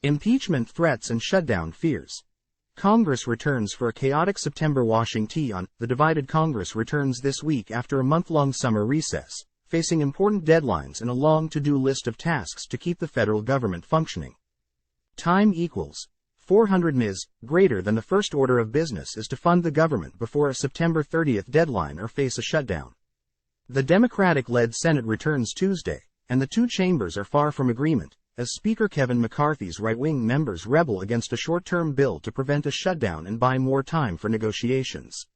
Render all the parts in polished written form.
Impeachment threats and shutdown fears. Congress returns for a chaotic September. Washington. The divided Congress returns this week after a month-long summer recess, facing important deadlines and a long to-do list of tasks to keep the federal government functioning. Time equals 400 Ms. Greater than the first order of business is to fund the government before a September 30th deadline or face a shutdown. The Democratic-led Senate returns Tuesday, and the two chambers are far from agreement, as Speaker Kevin McCarthy's right-wing members rebel against a short-term bill to prevent a shutdown and buy more time for negotiations.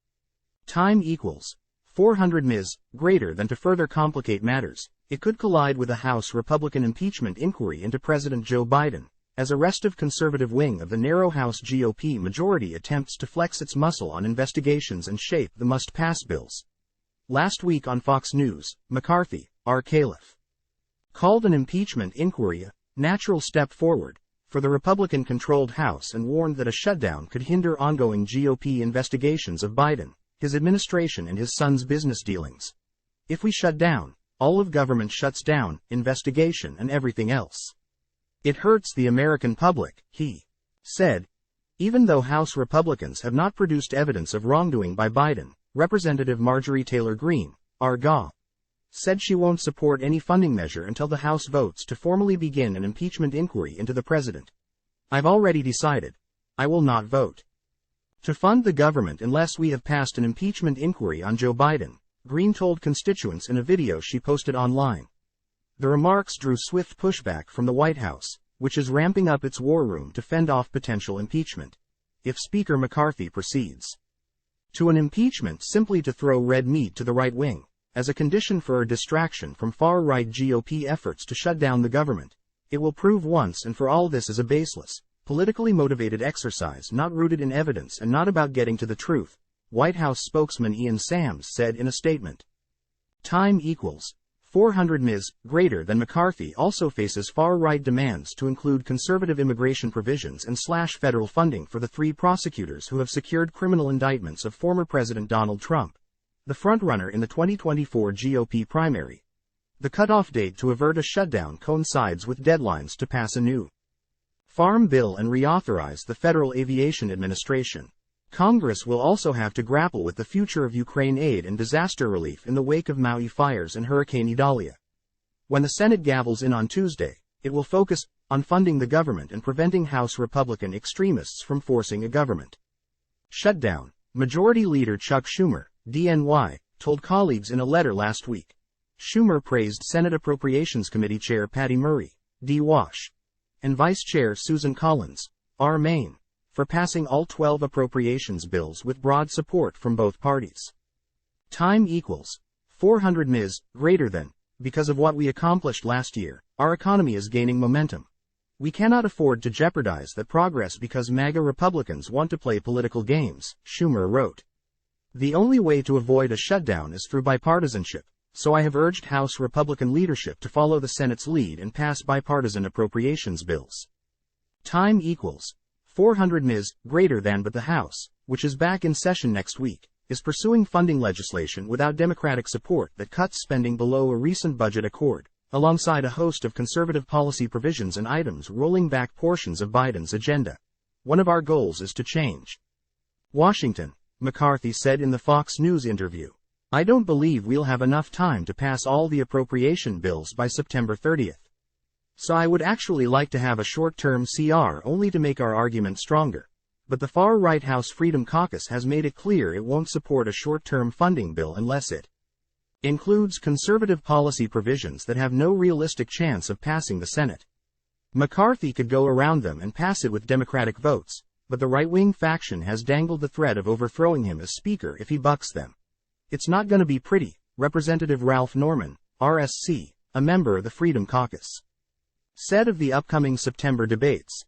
Time equals 400 Ms. Greater than to further complicate matters, it could collide with a House Republican impeachment inquiry into President Joe Biden, as a restive conservative wing of the narrow House GOP majority attempts to flex its muscle on investigations and shape the must-pass bills. Last week on Fox News, McCarthy, R. Caliph, called an impeachment inquiry a natural step forward for the Republican-controlled House and warned that a shutdown could hinder ongoing GOP investigations of Biden, his administration and his son's business dealings. If we shut down, all of government shuts down, investigation and everything else. It hurts the American public, he said. Even though House Republicans have not produced evidence of wrongdoing by Biden, Representative Marjorie Taylor Greene, R. GOP, said she won't support any funding measure until the House votes to formally begin an impeachment inquiry into the president. I've already decided. I will not vote to fund the government unless we have passed an impeachment inquiry on Joe Biden, Greene told constituents in a video she posted online. The remarks drew swift pushback from the White House, which is ramping up its war room to fend off potential impeachment if Speaker McCarthy proceeds to an impeachment simply to throw red meat to the right wing, as a condition for a distraction from far-right GOP efforts to shut down the government. It will prove once and for all this is a baseless, politically motivated exercise not rooted in evidence and not about getting to the truth, White House spokesman Ian Sams said in a statement. Time equals 400 Ms. Greater than McCarthy also faces far-right demands to include conservative immigration provisions and slash federal funding for the three prosecutors who have secured criminal indictments of former President Donald Trump, the frontrunner in the 2024 GOP primary. The cutoff date to avert a shutdown coincides with deadlines to pass a new farm bill and reauthorize the Federal Aviation Administration. Congress will also have to grapple with the future of Ukraine aid and disaster relief in the wake of Maui fires and Hurricane Idalia. When the Senate gavels in on Tuesday, it will focus on funding the government and preventing House Republican extremists from forcing a government shutdown. Majority Leader Chuck Schumer, DNY, told colleagues in a letter last week. Schumer praised Senate Appropriations Committee Chair Patty Murray, D. Wash, and Vice Chair Susan Collins, R. Maine, for passing all 12 appropriations bills with broad support from both parties. Time equals 400 Ms. Greater than, because of what we accomplished last year, our economy is gaining momentum. We cannot afford to jeopardize that progress because MAGA Republicans want to play political games, Schumer wrote. The only way to avoid a shutdown is through bipartisanship, so I have urged House Republican leadership to follow the Senate's lead and pass bipartisan appropriations bills. Time equals 400 Ms. Greater than, but the House, which is back in session next week, is pursuing funding legislation without Democratic support that cuts spending below a recent budget accord, alongside a host of conservative policy provisions and items rolling back portions of Biden's agenda. One of our goals is to change Washington, McCarthy said in the Fox News interview. I don't believe we'll have enough time to pass all the appropriation bills by September 30th. So I would actually like to have a short-term CR only to make our argument stronger. But the far-right House Freedom Caucus has made it clear it won't support a short-term funding bill unless it includes conservative policy provisions that have no realistic chance of passing the Senate. McCarthy could go around them and pass it with Democratic votes, but the right-wing faction has dangled the threat of overthrowing him as Speaker if he bucks them. It's not going to be pretty, Representative Ralph Norman, RSC, a member of the Freedom Caucus, said of the upcoming September debates.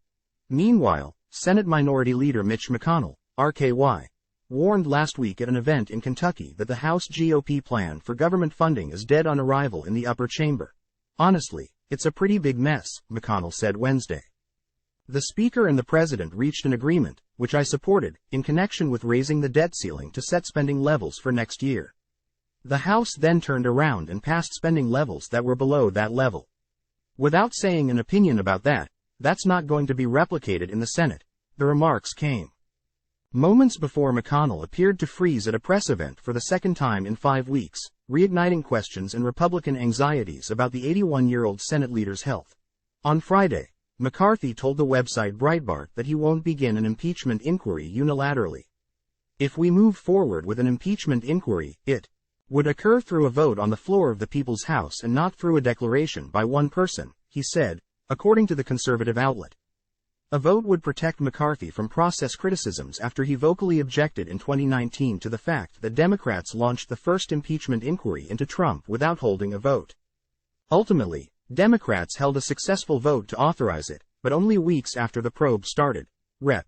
Meanwhile, Senate Minority Leader Mitch McConnell, RKY, warned last week at an event in Kentucky that the House GOP plan for government funding is dead on arrival in the upper chamber. Honestly, it's a pretty big mess, McConnell said Wednesday. The Speaker and the President reached an agreement, which I supported, in connection with raising the debt ceiling to set spending levels for next year. The House then turned around and passed spending levels that were below that level. Without saying an opinion about that, That's not going to be replicated in the Senate. The remarks came moments before McConnell appeared to freeze at a press event for the second time in 5 weeks, reigniting questions and Republican anxieties about the 81-year-old Senate leader's health. On Friday, McCarthy told the website Breitbart that he won't begin an impeachment inquiry unilaterally. If we move forward with an impeachment inquiry, it would occur through a vote on the floor of the People's House and not through a declaration by one person, he said, according to the conservative outlet. A vote would protect McCarthy from process criticisms after he vocally objected in 2019 to the fact that Democrats launched the first impeachment inquiry into Trump without holding a vote. Ultimately, Democrats held a successful vote to authorize it, but only weeks after the probe started. Rep.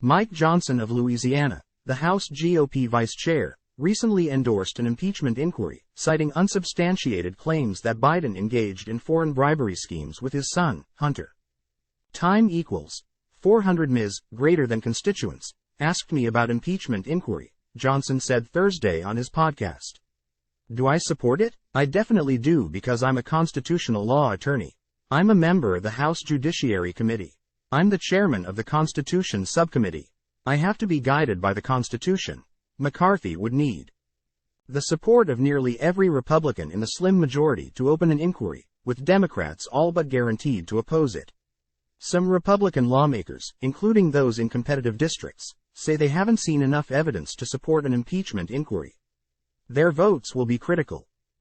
Mike Johnson of Louisiana, the House GOP vice chair, recently endorsed an impeachment inquiry, citing unsubstantiated claims that Biden engaged in foreign bribery schemes with his son, Hunter. Time equals 400 Ms. greater than constituents asked me about impeachment inquiry, Johnson said Thursday on his podcast. Do I support it? I definitely do because I'm a constitutional law attorney. I'm a member of the House Judiciary Committee. I'm the chairman of the Constitution Subcommittee. I have to be guided by the Constitution. McCarthy would need the support of nearly every Republican in the slim majority to open an inquiry, with Democrats all but guaranteed to oppose it. Some Republican lawmakers, including those in competitive districts, say they haven't seen enough evidence to support an impeachment inquiry. Their votes will be critical.